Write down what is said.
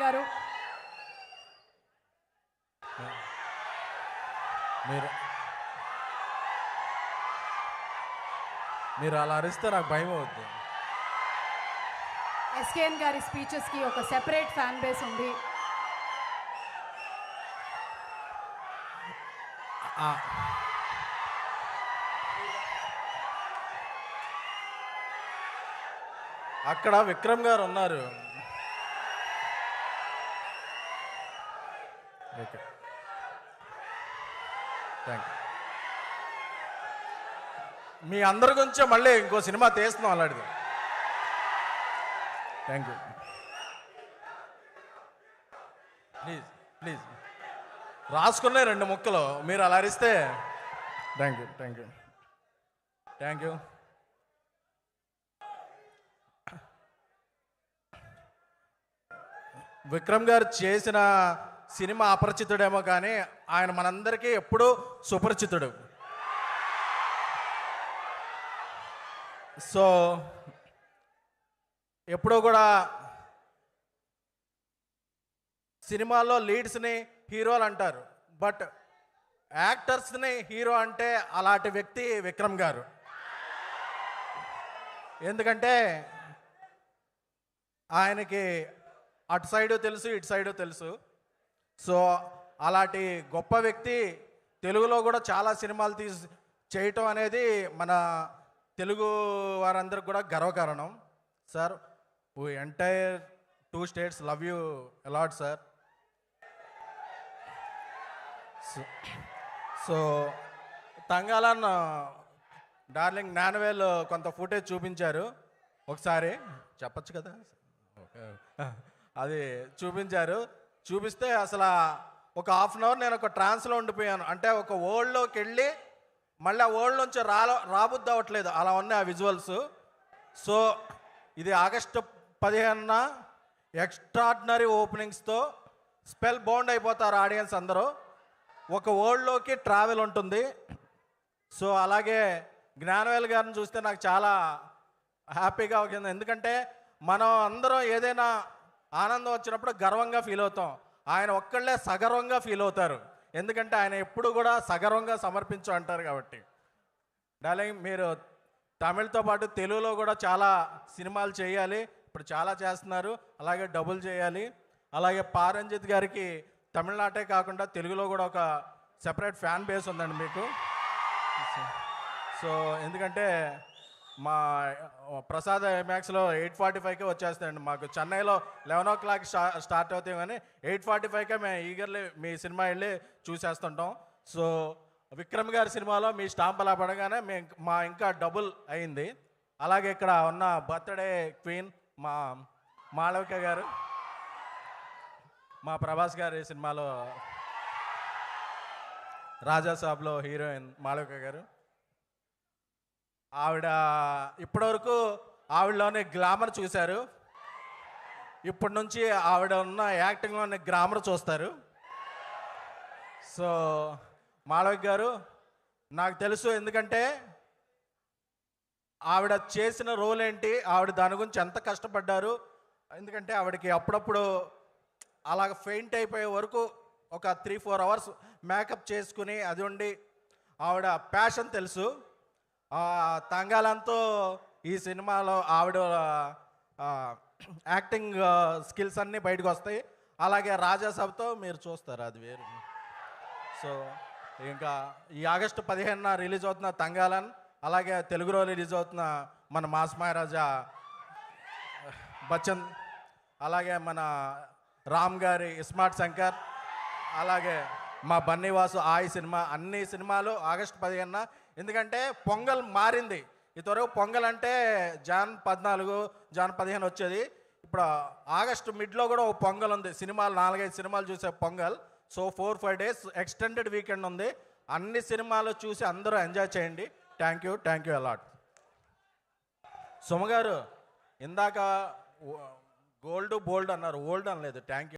గారు. మీరు మీరు అలా అరిస్తే నాకు భయం అవుద్ది. ఎస్కేఎన్ గారి స్పీచెస్కి ఒక సెపరేట్ ఫ్యాన్ బేస్ ఉంది. అక్కడ విక్రమ్ గారు ఉన్నారు. Okay, thank you. మీ అందరి గురించే మళ్ళీ ఇంకో సినిమా తీస్తున్నాం అలాంటిది. Thank you. ప్లీజ్ ప్లీజ్ రాసుకునే 2 ముక్కలు మీరు అలా అరిస్తే. Thank you, thank you, thank you. Vikram గారు చేసిన సినిమా అపరిచితుడేమో కానీ ఆయన మనందరికీ ఎప్పుడూ సుపరిచితుడు. సో ఎప్పుడూ కూడా సినిమాల్లో లీడ్స్ని హీరోలు అంటారు, బట్ యాక్టర్స్ని హీరో అంటే అలాంటి వ్యక్తి విక్రమ్ గారు. ఎందుకంటే ఆయనకి అటు సైడు తెలుసు, ఇటు సైడు తెలుసు. సో అలాంటి గొప్ప వ్యక్తి తెలుగులో కూడా చాలా సినిమాలు చేయటం అనేది మన తెలుగు వారందరికి కూడా గర్వకారణం. Sir, we entire 2 states love you a lot sir. So Thangalaan darling Gnanavel కొంత ఫుటేజ్ చూపించారు, ఒకసారి చెప్పచ్చు కదా. అది చూపించారు. చూపిస్తే అసలు ఒక ½ an hour నేను ఒక ట్రాన్స్లో ఉండిపోయాను. అంటే ఒక వరల్డ్లోకి వెళ్ళి మళ్ళీ ఆ వరల్డ్ నుంచి రాబుద్ది అవ్వట్లేదు, అలా ఉన్నాయి ఆ విజువల్స్. సో ఇది ఆగస్టు 15న ఎక్స్ట్రాడినరీ ఓపెనింగ్స్తో స్పెల్ బౌండ్ అయిపోతారు ఆడియన్స్ అందరూ. ఒక వరల్డ్లోకి ట్రావెల్ ఉంటుంది. సో అలాగే జ్ఞానవేల్ గారిని చూస్తే నాకు చాలా హ్యాపీగా ఉంటుంది. ఎందుకంటే మనం అందరం ఏదైనా ఆనందం వచ్చినప్పుడు గర్వంగా ఫీల్ అవుతాం. ఆయన ఒక్కళ్ళే సగర్వంగా ఫీల్ అవుతారు, ఎందుకంటే ఆయన ఎప్పుడు కూడా సగర్వంగా సమర్పించు అంటారు కాబట్టి. డార్లింగ్, మీరు తమిళ్తో పాటు తెలుగులో కూడా చాలా సినిమాలు చేయాలి, ఇప్పుడు చాలా చేస్తున్నారు, అలాగే డబుల్ చేయాలి. అలాగే పారంజిత్ గారికి తమిళనాటే కాకుండా తెలుగులో కూడా ఒక సెపరేట్ ఫ్యాన్ బేస్ ఉందండి మీకు. సో ఎందుకంటే మా ప్రసాద్ మ్యాక్స్లో 8:45కే వచ్చేస్తాయండి. మాకు చెన్నైలో 11 o'clock స్టార్ట్ అవుతాయి, కానీ 8:45కే మేము ఈగర్లీ మీ సినిమా వెళ్ళి చూసేస్తుంటాం. సో విక్రమ్ గారి సినిమాలో మీ స్టాంప్ అలా పడగానే మా ఇంకా డబుల్ అయింది. అలాగే ఇక్కడ ఉన్న బర్త్డే క్వీన్ మా మాళవిక గారు, మా ప్రభాస్ గారి సినిమాలో రాజాసాబ్లో హీరోయిన్ మాళవిక గారు. ఆవిడ ఇప్పటివరకు ఆవిడలోనే గ్లామర్ చూశారు, ఇప్పటి నుంచి ఆవిడ ఉన్న యాక్టింగ్లోనే గ్లామర్ చూస్తారు. సో మాళవిక గారు నాకు తెలుసు, ఎందుకంటే ఆవిడ చేసిన రోల్ ఏంటి, ఆవిడ దాని గురించి ఎంత కష్టపడ్డారు. ఎందుకంటే ఆవిడకి అప్పుడప్పుడు అలాగ ఫెయింట్ అయిపోయే వరకు ఒక 3-4 hours మేకప్ చేసుకుని అది ఉండి ఆవిడ ప్యాషన్ తెలుసు. తంగాలంతో ఈ సినిమాలో ఆవిడ యాక్టింగ్ స్కిల్స్ అన్నీ బయటకు వస్తాయి. అలాగే రాజాసాబ్తో మీరు చూస్తారు, అది వేరు. సో ఇంకా ఈ ఆగస్టు 15న రిలీజ్ అవుతున్న తంగాలన్, అలాగే తెలుగులో రిలీజ్ అవుతున్న మన మాస్ మహారాజా బచ్చన్, అలాగే మన రామ్ గారి ఇస్మార్ట్ శంకర్, అలాగే మా బన్నీవాసు ఆయి సినిమా, అన్ని సినిమాలు ఆగస్టు 15న. ఎందుకంటే పొంగల్ మారింది. ఇంతవరకు పొంగల్ అంటే జాన్ 14, జాన్ 15 వచ్చేది. ఇప్పుడు ఆగస్టు మిడ్లో కూడా ఒక పొంగల్ ఉంది, సినిమాలు 4-5 సినిమాలు చూసే pongal. So 4-5 days extended weekend ఉంది. అన్ని సినిమాలు చూసి అందరూ ఎంజాయ్ చేయండి. Thank you a lot. సుమగారు ఇందాక గోల్డ్ బోల్డ్ అన్నారు, ఓల్డ్ అనలేదు. Thank you.